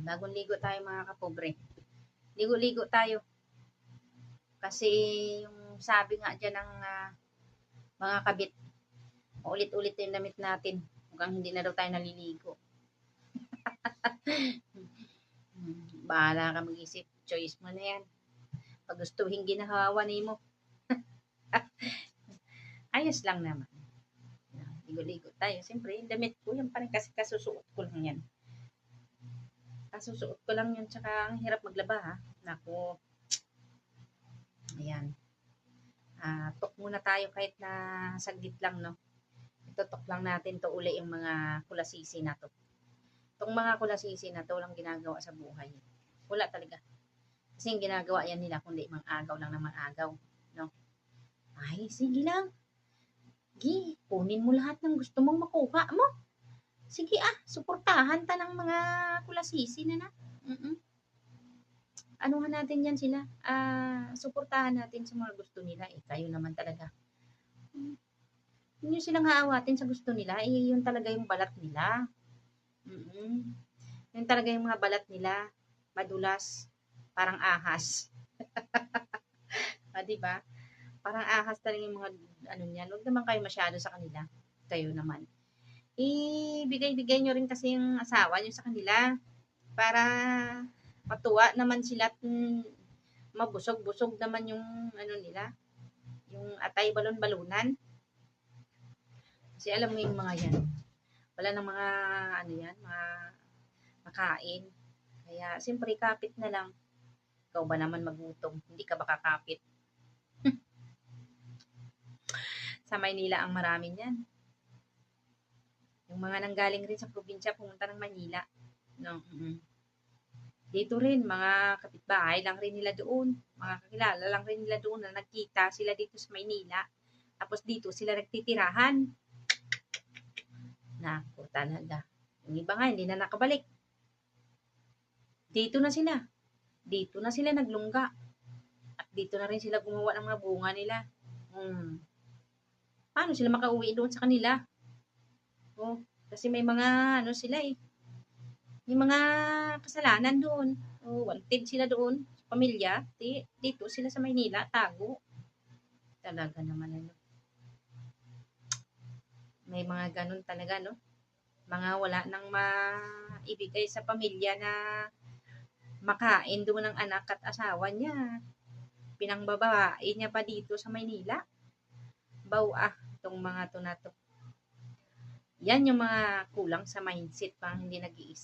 Bagong ligo tayo mga kapobre. Ligo-ligo tayo. Kasi yung sabi nga dyan ng mga kabit, ulit-ulit yung damit natin. Mukhang hindi na daw tayo naliligo. Bahala ka mag-isip. Choice mo na yan. Pag gustuhin ginahawa ni mo. Ayos lang naman. Ligo-ligo tayo. Siyempre, yung damit ko, yan pa rin kasi kasusuot ko lang yan. Kasusuot ko lang yun. Tsaka ang hirap maglaba ha. Naku. Ayan. Tok muna tayo kahit na saglit lang, no? Itutok lang natin to uli yung mga kulasisi na to. Itong mga kulasisi na to, walang ginagawa sa buhay. Wala talaga. Kasi yung ginagawa yan nila, kundi mang-agaw lang ng mang-agaw. No? Ay, sige lang. Sige, kunin mo lahat ng gusto mong makuha mo. Sige suportahan ta ng mga kulasisi na na. Anuhan natin yan sila. Suportahan natin sa mga gusto nila. Kayo naman talaga. Hindi silang haawatin sa gusto nila. Yun talaga yung balat nila. Yun talaga yung mga balat nila. Madulas. Parang ahas. Diba? Parang ahas talaga yung mga ano niyan. Huwag naman kayo masyado sa kanila. Kayo naman. Ibigay-bigay nyo rin kasi yung asawa nyo sa kanila. Para matuwa naman sila at mabusog-busog naman yung ano nila. Yung atay balon-balunan. Kasi alam mo yung mga yan. Wala ng mga ano yan, mga makain. Kaya siyempre kapit na lang. Ikaw ba naman magutom? Hindi ka ba kakapit? Sa Maynila ang marami niyan. Yung mga nanggaling rin sa probinsya pumunta ng Maynila. No. Dito rin, mga kapitbahay lang rin nila doon. Mga kakilala lang rin nila doon na nagkita sila dito sa Maynila. Tapos dito sila nagtitirahan. Naku, talaga. Yung iba nga, hindi na nakabalik. Dito na sila. Dito na sila naglungga. At dito na rin sila gumawa ng mga bunga nila. Paano sila makauwi doon sa kanila? Kasi may mga ano sila eh. May mga kasalanan doon. Wanted sila doon sa pamilya. Dito sila sa Maynila, tago. Talaga naman ano. May mga ganun talaga, no? Mga wala nang maibigay sa pamilya na makain doon ng anak at asawa niya. Pinangbabae niya pa dito sa Maynila. Itong mga to na to. Yan yung mga kulang sa mindset pang hindi nag-iisip.